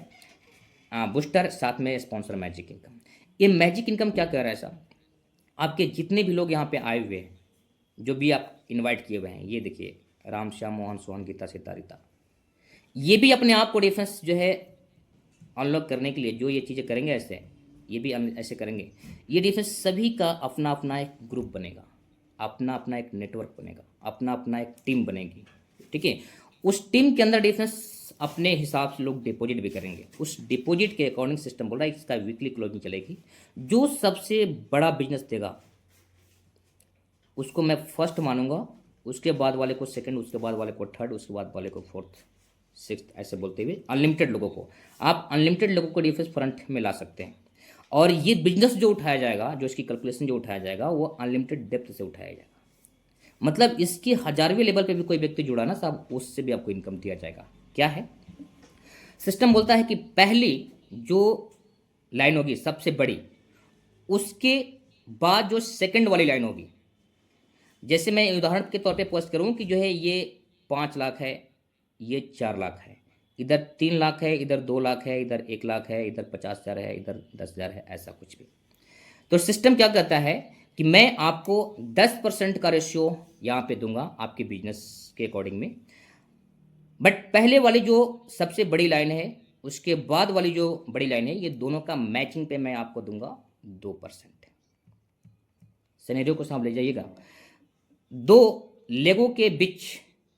[SPEAKER 1] बूस्टर, साथ में स्पॉन्सर मैजिक इनकम। ये मैजिक इनकम क्या कर रहा है साहब, आपके जितने भी लोग यहाँ पे आए हुए हैं, जो भी आप इनवाइट किए हुए हैं, ये देखिए राम श्याम मोहन सोहन गीता सितारिता, ये भी अपने आप को डिफेंस जो है अनलॉक करने के लिए जो ये चीज़ें करेंगे, ऐसे ये भी ऐसे करेंगे, ये डिफेंस सभी का अपना अपना एक ग्रुप बनेगा, अपना अपना एक नेटवर्क बनेगा, अपना अपना एक टीम बनेगी, ठीक है। उस टीम के अंदर डिफेंस अपने हिसाब से लोग डिपॉजिट भी करेंगे, उस डिपॉजिट के अकॉर्डिंग सिस्टम बोल रहा है इसका वीकली क्लोजिंग चलेगी। जो सबसे बड़ा बिजनेस देगा उसको मैं फर्स्ट मानूंगा, उसके बाद वाले को सेकंड, उसके बाद वाले को थर्ड, उसके बाद वाले को फोर्थ, सिक्स्थ, ऐसे बोलते हुए अनलिमिटेड लोगों को, आप अनलिमिटेड लोगों को डिफेंस फ्रंट में ला सकते हैं। और ये बिजनेस जो उठाया जाएगा, जो इसकी कैलकुलेशन जो उठाया जाएगा, वो अनलिमिटेड डेप्थ से उठाया जाएगा। मतलब इसकी 1000वें लेवल पे भी कोई व्यक्ति जुड़ा ना साहब, उससे भी आपको इनकम दिया जाएगा। क्या है सिस्टम, बोलता है कि पहली जो लाइन होगी सबसे बड़ी, उसके बाद जो सेकंड वाली लाइन होगी, जैसे मैं उदाहरण के तौर पे पोस्ट करूं कि जो है ये 5 लाख है, ये 4 लाख है, इधर 3 लाख है, इधर 2 लाख है, इधर 1 लाख है, इधर 50,000 है, इधर 10,000 है, ऐसा कुछ भी। तो सिस्टम क्या कहता है कि मैं आपको 10% का रेशियो यहाँ पे दूंगा आपके बिजनेस के अकॉर्डिंग में, बट पहले वाली जो सबसे बड़ी लाइन है, उसके बाद वाली जो बड़ी लाइन है, ये दोनों का मैचिंग पे मैं आपको दूंगा 2%। सिनेरियो को सामने ले जाइएगा, दो लेगों के बीच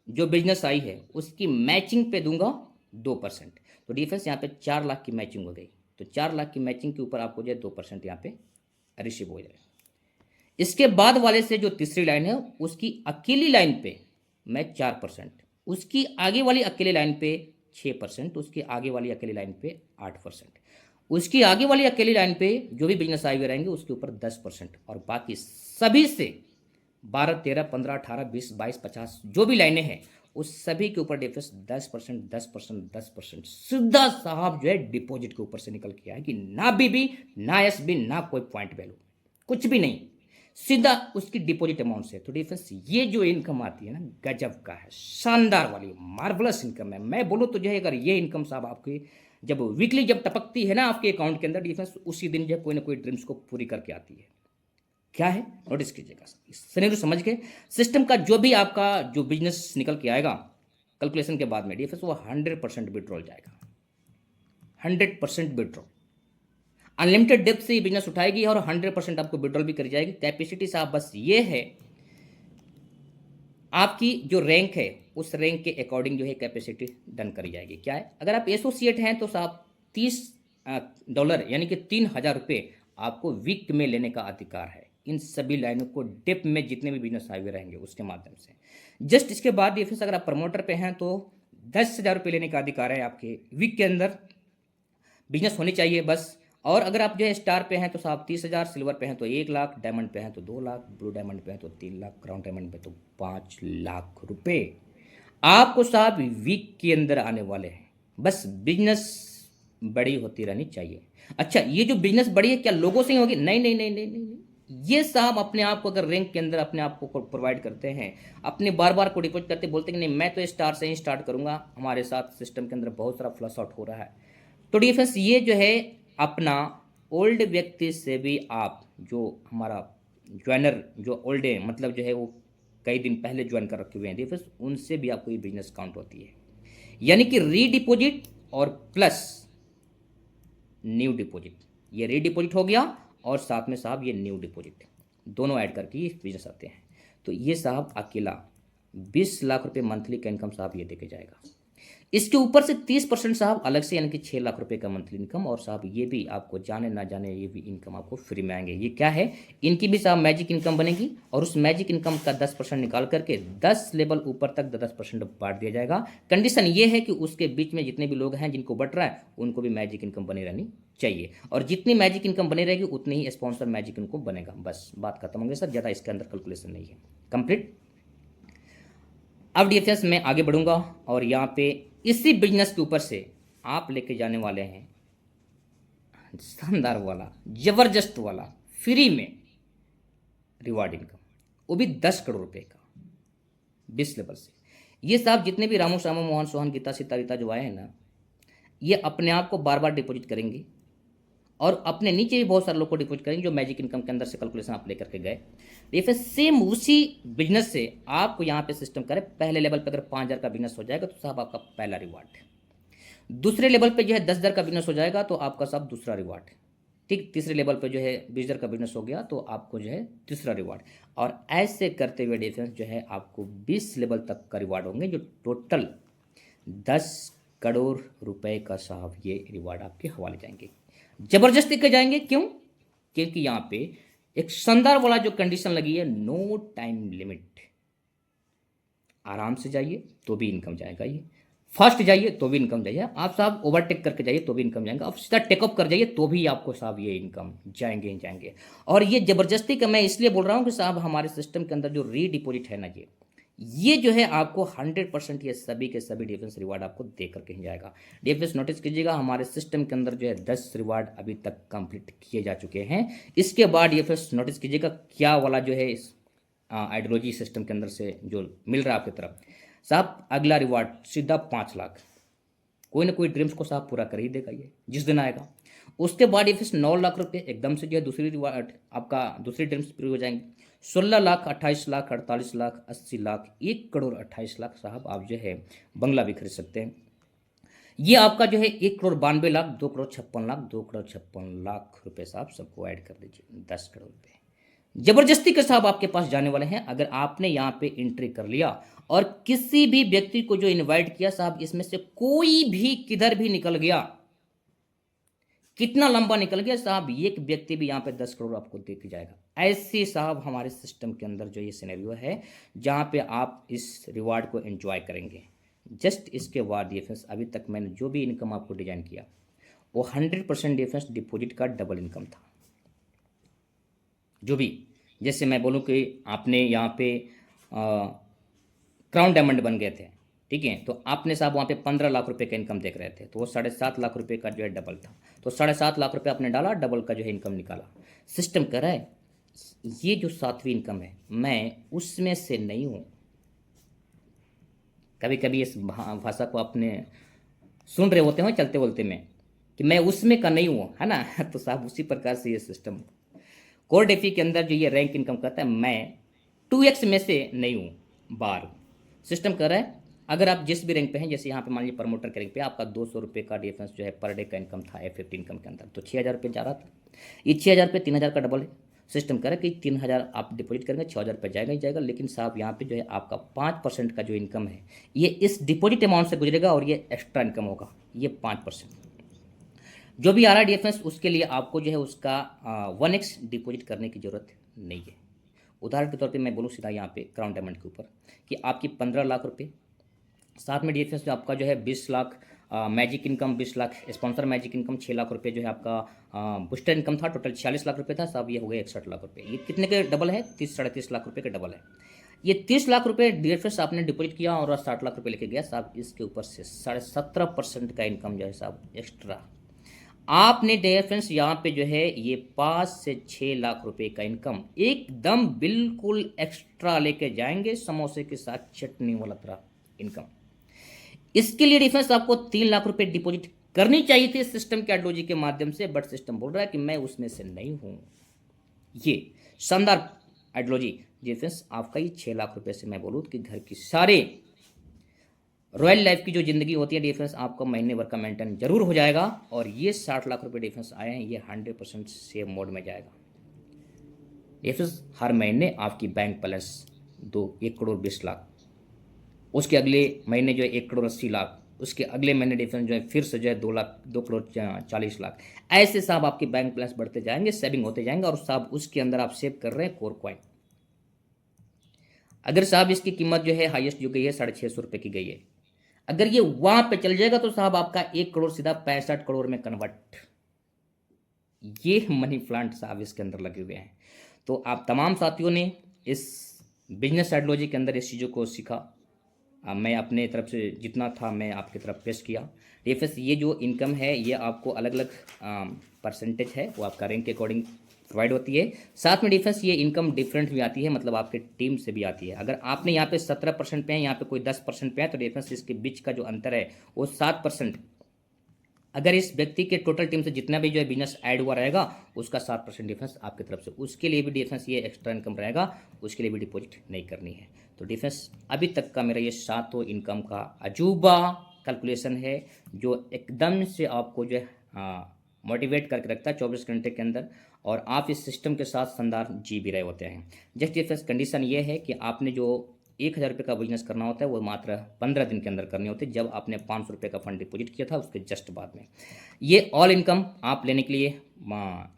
[SPEAKER 1] जो बिजनेस आई है उसकी मैचिंग पे दूंगा 2%। तो डिफरेंस यहाँ पे 4 लाख की मैचिंग हो गई, तो 4 लाख की मैचिंग के ऊपर आपको जो है 2% यहाँ पे रिसीव हो जाएगा। इसके बाद वाले से जो तीसरी लाइन है, उसकी अकेली लाइन पे मैं 4%, उसकी आगे वाली अकेली लाइन पे 6%, उसकी आगे वाली अकेली लाइन पे 8%, उसकी आगे वाली अकेली लाइन पे जो भी बिजनेस आए हुए रहेंगे उसके ऊपर 10%, और बाकी सभी से 12, 13, 15, 18, 20, 22, 50 जो भी लाइनें हैं उस सभी के ऊपर डिफरेंस 10%, 10%, 10% सीधा साहब जो है डिपॉजिट के ऊपर से निकल के आया कि ना बीबी, ना एसबी, ना कोई पॉइंट वैल्यू, कुछ भी नहीं, सीधा उसकी डिपॉजिट अमाउंट से। तो डिफरेंस ये जो इनकम आती है ना, गजब का है, शानदार वाली मार्वलस इनकम है। मैं बोलूँ तो जो है, अगर ये इनकम साहब आपकी जब वीकली जब टपकती है ना आपके अकाउंट के अंदर, डिफरेंस उसी दिन जो कोई ना कोई ड्रीम्स को पूरी करके आती है। क्या है नोटिस कीजिएगा, सिनेरियो समझ के सिस्टम का जो भी आपका जो बिजनेस निकल के आएगा कैलकुलेशन के बाद में, डिफरेंस वो 100% विड्रॉल जाएगा, 100% विड्रॉल। अनलिमिटेड डेप्थ से ये बिजनेस उठाएगी और 100% आपको विड्रॉल भी करी जाएगी। कैपेसिटी साहब बस ये है, आपकी जो रैंक है उस रैंक के अकॉर्डिंग जो है कैपेसिटी डन करी जाएगी। क्या है, अगर आप एसोसिएट हैं तो साहब $30 यानी कि 3,000 रुपये आपको वीक में लेने का अधिकार है, इन सभी लाइनों को डेप्थ में जितने भी बिजनेस आए हुए रहेंगे उसके माध्यम से। जस्ट इसके बाद फिर अगर आप प्रमोटर पे हैं तो 10,000 रुपये लेने का अधिकार है आपके वीक के अंदर, बिजनेस होनी चाहिए बस। और अगर आप जो है स्टार पे हैं तो साहब 30,000, सिल्वर पे हैं तो 1 लाख, डायमंड पे हैं तो 2 लाख, ब्लू डायमंड पे हैं तो 3 लाख, क्राउन डायमंड पे तो 5 लाख रुपए आपको साहब वीक के अंदर आने वाले हैं। बस बिजनेस बड़ी होती रहनी चाहिए। अच्छा, ये जो बिजनेस बड़ी है क्या लोगों से ही होगी? नहीं नहीं नहीं नहीं नहीं, ये साहब अपने आप को अगर रैंक के अंदर अपने आप को प्रोवाइड करते हैं, अपने बार बार को डिपॉजिट करते, बोलते कि नहीं मैं तो स्टार से ही स्टार्ट करूंगा, हमारे साथ सिस्टम के अंदर बहुत सारा फ्लश आउट हो रहा है, तो डिफेंस ये जो है अपना ओल्ड व्यक्ति से भी, आप जो हमारा ज्वाइनर जो ओल्ड है, मतलब जो है वो कई दिन पहले ज्वाइन कर रखे हुए हैं डिफेंस, उनसे भी आपको ये बिजनेस काउंट होती है। यानी कि रीडिपोजिट और प्लस न्यू डिपॉजिट, ये रीडिपॉजिट हो गया और साथ में साहब ये न्यू डिपॉजिट, दोनों ऐड करके ये बिजनेस आते हैं। तो ये साहब अकेला 20 लाख रुपए मंथली का इनकम साहब ये देके जाएगा। इसके ऊपर से 30% साहब अलग से, यानी कि 6 लाख रुपए का मंथली इनकम, और साहब ये भी आपको जाने ना जाने ये भी इनकम आपको फ्री में आएंगे। ये क्या है, इनकी भी साहब मैजिक इनकम बनेगी, और उस मैजिक इनकम का 10% निकाल करके 10 लेवल ऊपर तक 10% बांट दिया जाएगा। कंडीशन ये है कि उसके बीच में जितने भी लोग हैं जिनको बट रहा है उनको भी मैजिक इनकम बनी रहनी चाहिए, और जितनी मैजिक इनकम बनी रहेगी उतनी ही स्पॉन्सर मैजिक इनकम बनेगा। बस बात खत्म हो गई सर, ज़्यादा इसके अंदर कैलकुलेशन नहीं है, कंप्लीट। अब डिफेंस में आगे बढ़ूंगा और यहाँ पे इसी बिजनेस के ऊपर से आप लेके जाने वाले हैं शानदार वाला, जबरदस्त वाला, फ्री में रिवार्ड इनकम, वो भी 10 करोड़ रुपए का 20 लेवल से। ये साहब जितने भी रामो श्यामो मोहन सोहन गीता सितारिता जो आए हैं ना, ये अपने आप को बार बार डिपॉजिट करेंगे और अपने नीचे भी बहुत सारे लोग को डिपॉजिट करेंगे जो मैजिक इनकम के अंदर से कैलकुलेशन आप लेकर के गए। ये फिर सेम उसी बिजनेस से आपको यहाँ पे सिस्टम करें, पहले लेवल पे अगर 5,000 का बिजनेस हो जाएगा तो साहब आपका पहला रिवार्ड है, दूसरे लेवल पे जो है 10,000 का बिजनेस हो जाएगा तो आपका साहब दूसरा रिवार्ड है, ठीक, तीसरे लेवल पे जो है 20,000 का बिजनेस हो गया तो आपको जो है तीसरा रिवार्ड, और ऐसे करते हुए डिफेंस जो है आपको 20 लेवल तक का रिवार्ड होंगे, जो टोटल 10 करोड़ रुपए का साहब ये रिवार्ड आपके हवाले जाएंगे। जबरदस्ती के जाएंगे, क्यों? क्योंकि यहाँ पे एक शानदार वाला जो कंडीशन लगी है, नो टाइम लिमिट, आराम से जाइए तो भी इनकम जाएगा, ये फास्ट जाइए तो भी इनकम जाइए, आप साहब ओवरटेक करके जाइए तो भी इनकम जाएगा, आप सीधा टेकअप कर जाइए तो भी आपको साहब ये इनकम जाएंगे ही जाएंगे। और ये ज़बरदस्ती का मैं इसलिए बोल रहा हूँ कि साहब हमारे सिस्टम के अंदर जो रीडिपोजिट है ना, ये जो है आपको 100% ये सभी के सभी डिफेंस रिवार्ड आपको दे करके ही जाएगा। डिफेंस नोटिस कीजिएगा, हमारे सिस्टम के अंदर जो है 10 रिवार्ड अभी तक कंप्लीट किए जा चुके हैं। इसके बाद डिफेंस नोटिस कीजिएगा क्या वाला जो है इस आइडियोलॉजी सिस्टम के अंदर से जो मिल रहा है आपकी तरफ, साहब अगला रिवार्ड सीधा 5 लाख, कोई ना कोई ड्रीम्स को साहब पूरा कर ही देगा ये जिस दिन आएगा। उसके बाद ये फिर 9 लाख रुपए एकदम से जो है दूसरी रिवार्ड आपका दूसरी ड्रीम्स पूरी हो जाएंगे, 16 लाख, 28 लाख, 48 लाख, 80 लाख, 1 करोड़ 28 लाख साहब आप जो है बंगला भी खरीद सकते हैं। ये आपका जो है 1 करोड़ 92 लाख, 2 करोड़ 56 लाख, 2 करोड़ 56 लाख रुपए साहब सबको ऐड कर दीजिए, 10 करोड़ रुपए जबरदस्ती के साहब आपके पास जाने वाले हैं। अगर आपने यहाँ पे एंट्री कर लिया और किसी भी व्यक्ति को जो इनवाइट किया साहब, इसमें से कोई भी किधर भी निकल गया, कितना लंबा निकल गया साहब, एक व्यक्ति भी यहाँ पे 10 करोड़ आपको दे के जाएगा। ऐसे साहब हमारे सिस्टम के अंदर जो ये सिनेरियो है जहाँ पे आप इस रिवार्ड को एंजॉय करेंगे। जस्ट इसके बाद डिफेंस अभी तक मैंने जो भी इनकम आपको डिजाइन किया वो 100% डिफेंस डिपॉजिट का डबल इनकम था। जो भी, जैसे मैं बोलूँ कि आपने यहाँ पे क्राउन डायमंड बन गए थे, ठीक है, तो आपने साहब वहाँ पे 15 लाख रुपए का इनकम देख रहे थे, तो वो 7.5 लाख रुपए का जो है डबल था, तो 7.5 लाख रुपए आपने डाला, डबल का जो है इनकम निकाला। सिस्टम कह रहा है ये जो 7वीं इनकम है मैं उसमें से नहीं हूँ। कभी कभी इस भाषा को आपने सुन रहे होते हो चलते बोलते में कि मैं उसमें का नहीं हूँ, है ना तो साहब उसी प्रकार से ये सिस्टम कोर डेफी के अंदर जो ये रैंक इनकम करता है, मैं 2x में से नहीं हूँ, बार सिस्टम कर रहा है। अगर आप जिस भी रैंक पे हैं, जैसे यहाँ पे मान लीजिए प्रमोटर के रैंक पे आपका 200 रुपये का डिफेंस जो है पर डे का इनकम था F50 इनकम के अंदर, तो 6,000 रुपये जा रहा था, ये 6,000 रुपये 3,000 का डबल है। सिस्टम कह रहा है कि 3,000 आप डिपॉजिट करेंगे 6,000 रुपये जाएगा ही जाएगा, लेकिन साहब यहाँ पे जो है आपका 5% का जो इनकम है ये इस डिपॉजिट अमाउंट से गुजरेगा और ये एक्स्ट्रा इनकम होगा, ये 5% जो भी आ रहा है डिफेंस उसके लिए आपको जो है उसका 1x डिपॉजिट करने की ज़रूरत नहीं है। उदाहरण के तौर पे मैं बोलूँ सीधा यहाँ पे क्राउन डायमंड के ऊपर कि आपकी 15 लाख रुपए, साथ में डिफेंस जो आपका जो है 20 lakh magic income, 20 lakh sponsor magic income, 6 lakh रुपए जो है आपका बूस्टर इनकम था, टोटल 46 लाख रुपए था साहब, ये हो गए 61 लाख रुपए। ये कितने के डबल है? 30-30.5 लाख रुपए के डबल है। ये 30 लाख रुपए डिफेंस आपने डिपॉजिट किया और 60 लाख रुपए लेके गया साहब, इसके ऊपर से 17.5% का इनकम जो है साहब एक्स्ट्रा आपने डिफरेंस यहाँ पे जो है ये 5 से 6 लाख रुपए का इनकम एकदम बिल्कुल एक्स्ट्रा लेके जाएंगे, समोसे के साथ चटनी वाला तरह इनकम। इसके लिए डिफरेंस आपको 3 लाख रुपए डिपॉजिट करनी चाहिए थी सिस्टम के आइडियोलॉजी के माध्यम से, बट सिस्टम बोल रहा है कि मैं उसमें से नहीं हूं। ये शानदार आइडियोलॉजी डिफरेंस आपका ही 6 लाख रुपए से मैं बोलूँ कि घर की सारे रॉयल लाइफ की जो ज़िंदगी होती है डिफेंस आपका महीने भर का मेंटेन जरूर हो जाएगा। और ये 60 लाख रुपए डिफेंस आए हैं, ये 100% सेव मोड में जाएगा। डिफेंस हर महीने आपकी बैंक बैलेंस 1 करोड़ 20 लाख, उसके अगले महीने जो है 1 करोड़ 80 लाख, उसके अगले महीने डिफेंस जो है फिर से जो है 2 करोड़ 40 लाख, ऐसे साहब आपके बैंक बैलेंस बढ़ते जाएंगे, सेविंग होते जाएंगे। और साहब उसके अंदर आप सेव कर रहे हैं कोर कॉइन। अगर साहब इसकी कीमत जो है हाईएस्ट जो गई है 650 रुपये की गई है, अगर ये वहां पे चल जाएगा तो साहब आपका 1 करोड़ सीधा 65 करोड़ में कन्वर्ट। ये मनी प्लांट साहब इसके अंदर लगे हुए हैं। तो आप तमाम साथियों ने इस बिजनेस आइडियोलॉजी के अंदर इस चीज़ों को सीखा, मैं अपने तरफ से जितना था मैं आपकी तरफ पेश किया। डिफेंस ये जो इनकम है ये आपको अलग अलग परसेंटेज है वो आपका रैंक के अकॉर्डिंग प्रोवाइड होती है। साथ में डिफेंस ये इनकम डिफरेंट भी आती है, मतलब आपके टीम से भी आती है। अगर आपने यहाँ पे 17% पे है, यहाँ पे कोई 10% पे है, तो डिफेंस इसके बीच का जो अंतर है वो 7% अगर इस व्यक्ति के टोटल टीम से जितना भी जो है बिजनेस ऐड हुआ रहेगा उसका 7% डिफेंस आपकी तरफ से, उसके लिए भी डिफेंस ये एक्स्ट्रा इनकम रहेगा, उसके लिए भी डिपॉजिट नहीं करनी है। तो डिफेंस अभी तक का मेरा ये 7 इनकम का अजूबा कैलकुलेशन है जो एकदम से आपको जो है मोटिवेट करके रखता है 24 घंटे के अंदर, और आप इस सिस्टम के साथ शानदार जी भी रहे होते हैं। जस्ट डिफरेंस कंडीशन ये है कि आपने जो 1,000 रुपये का बिजनेस करना होता है वो मात्र 15 दिन के अंदर करनी होती है, जब आपने 500 रुपये का फंड डिपॉजिट किया था उसके जस्ट बाद में। ये ऑल इनकम आप लेने के लिए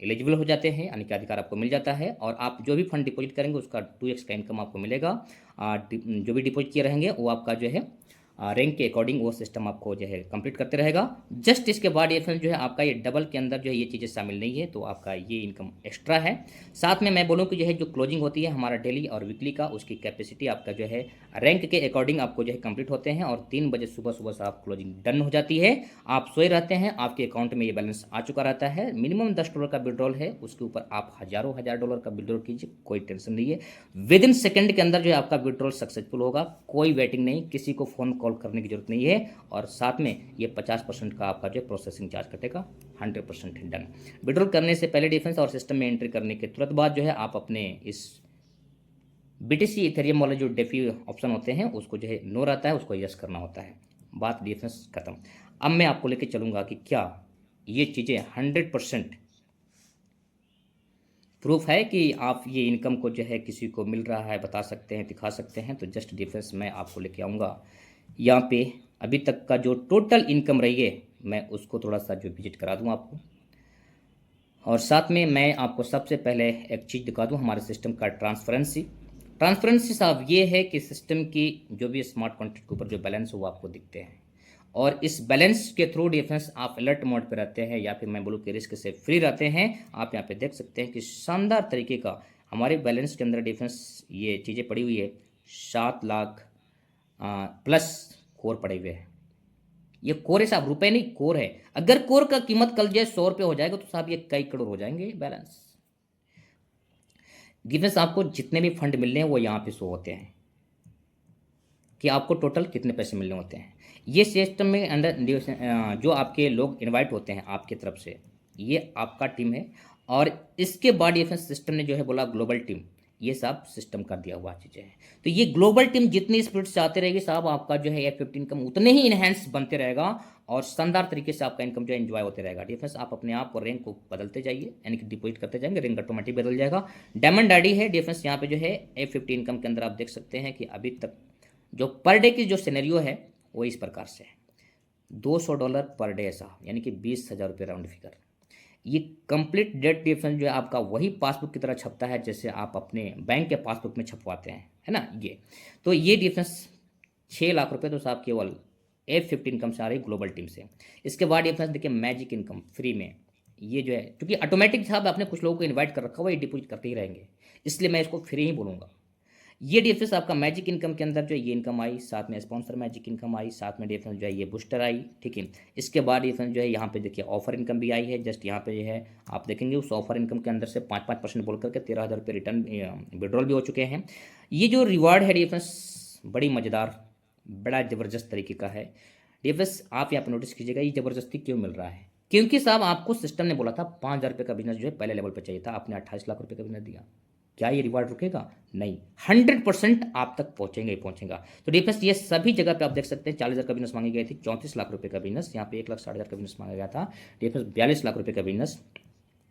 [SPEAKER 1] एलिजिबल हो जाते हैं, यानी कि अधिकार आपको मिल जाता है, और आप जो भी फंड डिपॉजिट करेंगे उसका 2x का इनकम आपको मिलेगा। जो भी डिपॉजिट किए रहेंगे वो आपका जो है रैंक के अकॉर्डिंग वो सिस्टम आपको जो है कंप्लीट करते रहेगा। जस्ट इसके बाद ये फिर जो है आपका ये डबल के अंदर जो है ये चीज़ें शामिल नहीं है, तो आपका ये इनकम एक्स्ट्रा है। साथ में मैं बोलूँ कि जो है जो क्लोजिंग होती है हमारा डेली और वीकली का, उसकी कैपेसिटी आपका जो है रैंक के अकॉर्डिंग आपको जो है कंप्लीट होते हैं, और 3 बजे सुबह सुबह से आप क्लोजिंग डन हो जाती है। आप सोए रहते हैं, आपके अकाउंट में ये बैलेंस आ चुका रहता है। मिनिमम $10 का विड्रॉल है, उसके ऊपर आप हज़ारों हजार डॉलर का विड्रॉल कीजिए, कोई टेंशन नहीं है। विद इन सेकेंड के अंदर जो है आपका विड्रॉल सक्सेसफुल होगा, कोई वेटिंग नहीं, किसी को फ़ोन कॉल करने की जरूरत नहीं है। और साथ में ये 50% का आपका जो प्रोसेसिंग चार्ज कटेगा, 100% डन। विड्रॉल करने से पहले डिफेंस और सिस्टम में एंट्री करने के तुरंत बाद जो है आप अपने इस BTC इथेरियम वाले जो डेफी ऑप्शन होते हैं उसको जो है नो रहता है, उसको यस करना होता है। बात डिफेंस खत्म। अब मैं आपको लेके चलूंगा कि क्या ये चीज़ें 100% प्रूफ है कि आप ये इनकम को जो है किसी को मिल रहा है, बता सकते हैं, दिखा सकते हैं। तो जस्ट डिफरेंस मैं आपको लेके आऊँगा यहाँ पे। अभी तक का जो टोटल इनकम रही है मैं उसको थोड़ा सा जो विजिट करा दूँ आपको, और साथ में मैं आपको सबसे पहले एक चीज़ दिखा दूँ, हमारे सिस्टम का ट्रांसपेरेंसी साहब ये है कि सिस्टम की जो भी स्मार्ट कॉन्ट्रैक्ट के ऊपर जो बैलेंस हो वो आपको दिखते हैं, और इस बैलेंस के थ्रू डिफेंस आप अलर्ट मोड पे रहते हैं, या फिर मैं बोलूँ कि रिस्क से फ्री रहते हैं। आप यहाँ पे देख सकते हैं कि शानदार तरीके का हमारे बैलेंस के अंदर डिफेंस ये चीज़ें पड़ी हुई है। 7 लाख प्लस कोर पड़े हुए हैं। ये कोर है साहब, रुपए नहीं, कोर है। अगर कोर का कीमत कल जो 100 रुपये हो जाएगा तो साहब ये कई करोड़ हो जाएंगे बैलेंस। डिफेंस आपको जितने भी फंड मिलने हैं वो यहाँ पे शो होते हैं कि आपको टोटल कितने पैसे मिलने होते हैं। ये सिस्टम में अंडर जो आपके लोग इनवाइट होते हैं आपकी तरफ से, ये आपका टीम है। और इसके बाद डिफेंस सिस्टम ने जो है बोला ग्लोबल टीम, ये सब सिस्टम का दिया हुआ चीज़ें हैं। तो ये ग्लोबल टीम जितनी स्पीड से आती रहेगी साहब, आपका जो है F15 इनकम उतने ही इनहेंस बनते रहेगा, और शानदार तरीके से आपका इनकम जो है एंजॉय होते रहेगा। डिफेंस आप अपने आप को रैंक को बदलते जाइए, यानी कि डिपॉजिट करते जाएंगे, रैंक ऑटोमेटिक बदल जाएगा। डायमंड आईडी है डिफेंस, यहाँ पे जो है F15 इनकम के अंदर आप देख सकते हैं कि अभी तक जो पर डे की जो सिनेरियो है वो इस प्रकार से है। $200 पर डे साहब, यानी कि 20,000 रुपये राउंड फिगर। ये कंप्लीट डेट डिफरेंस जो है आपका वही पासबुक की तरह छपता है जैसे आप अपने बैंक के पासबुक में छपवाते हैं, है ना। ये तो ये डिफरेंस 6 लाख रुपए तो साहब केवल F15 इनकम से आ रही ग्लोबल टीम से। इसके बाद डिफरेंस देखिए मैजिक इनकम फ्री में, ये जो है क्योंकि ऑटोमेटिक साहब आपने कुछ लोगों को इन्वाइट कर रखा हुआ, ये डिपॉजिट करते ही रहेंगे, इसलिए मैं इसको फ्री ही बोलूँगा। ये डिफरेंस आपका मैजिक इनकम के अंदर जो है ये इनकम आई, साथ में स्पॉन्सर मैजिक इनकम आई, साथ में डिफरेंस जो है ये बूस्टर आई, ठीक है। इसके बाद डिफरेंस जो है यहाँ पे देखिए ऑफर इनकम भी आई है। जस्ट यहाँ पे जो है आप देखेंगे उस ऑफर इनकम के अंदर से 5% बोल करके 13,000 रुपये रिटर्न विड्रॉल भी हो चुके हैं। ये जो रिवार्ड है डिफरेंस बड़ी मज़ेदार, बड़ा ज़बरदस्त तरीके का है डिफरेंस। आप यहाँ पर नोटिस कीजिएगा ये ज़बरदस्ती क्यों मिल रहा है, क्योंकि साहब आपको सिस्टम ने बोला था 5,000 रुपये का बिजनेस जो है पहले लेवल पर चाहिए था, आपने 28 लाख रुपये का बिजनेस दिया। क्या ये रिवार्ड रुकेगा? नहीं, 100% आप तक पहुंचेंगे ही पहुंचेगा। तो डिफेंस ये सभी जगह पे आप देख सकते हैं 40,000 का बिजनेस मांगी गई थी, 34 लाख रुपए का बिजनेस, यहाँ पे 1,60,000 का बिजनेस मांगा गया था, डिफेंस 42 लाख रुपए का बिजनेस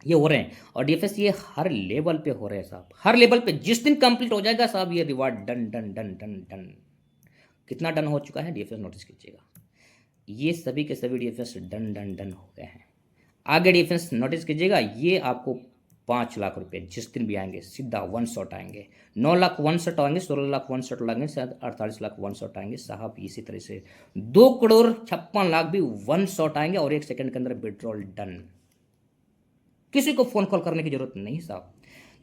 [SPEAKER 1] ये हो रहे हैं। और डिफेंस ये हर लेवल पे हो रहे हैं साहब, हर लेवल पे। जिस दिन कंप्लीट हो जाएगा साहब ये reward done done done done done. कितना डन हो चुका है डिफेंस नोटिस कीजिएगा, ये सभी के सभी डिफेंस डन डन डन हो गए हैं। आगे डिफेंस नोटिस कीजिएगा, ये आपको 5 लाख रुपए जिस दिन भी आएंगे सीधा 1 शॉट आएंगे, 9 लाख 1 शॉट आएंगे, 16 लाख 1 शॉट आएंगे, शायद 48 लाख 1 शॉट आएंगे साहब। इसी तरह से 2,56,00,000 भी 1 शॉट आएंगे, और 1 सेकंड के अंदर विड्रॉल डन। किसी को फोन कॉल करने की जरूरत नहीं साहब।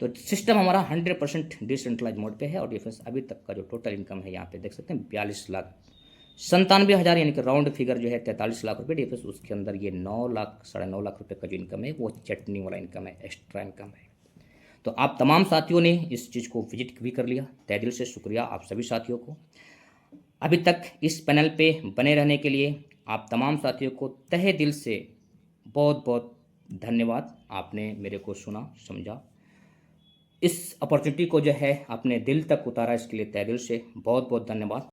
[SPEAKER 1] तो सिस्टम हमारा 100% डिसेंट्रलाइज मोड पे है। और डिफेंस अभी तक का जो टोटल इनकम है यहाँ पे देख सकते हैं 42,97,000, यानी कि राउंड फिगर जो है 43 लाख रुपए डिफेंस। उसके अंदर ये 9 लाख 9.5 लाख रुपए का जो इनकम है वो चटनी वाला इनकम है, एक्स्ट्रा इनकम है। तो आप तमाम साथियों ने इस चीज़ को विजिट भी कर लिया, तहे दिल से शुक्रिया आप सभी साथियों को। अभी तक इस पैनल पे बने रहने के लिए आप तमाम साथियों को तहे दिल से बहुत बहुत धन्यवाद, आपने मेरे को सुना समझा। इस अपॉर्चुनिटी को जो है आपने दिल तक उतारा, इसके लिए तहे दिल से बहुत बहुत धन्यवाद।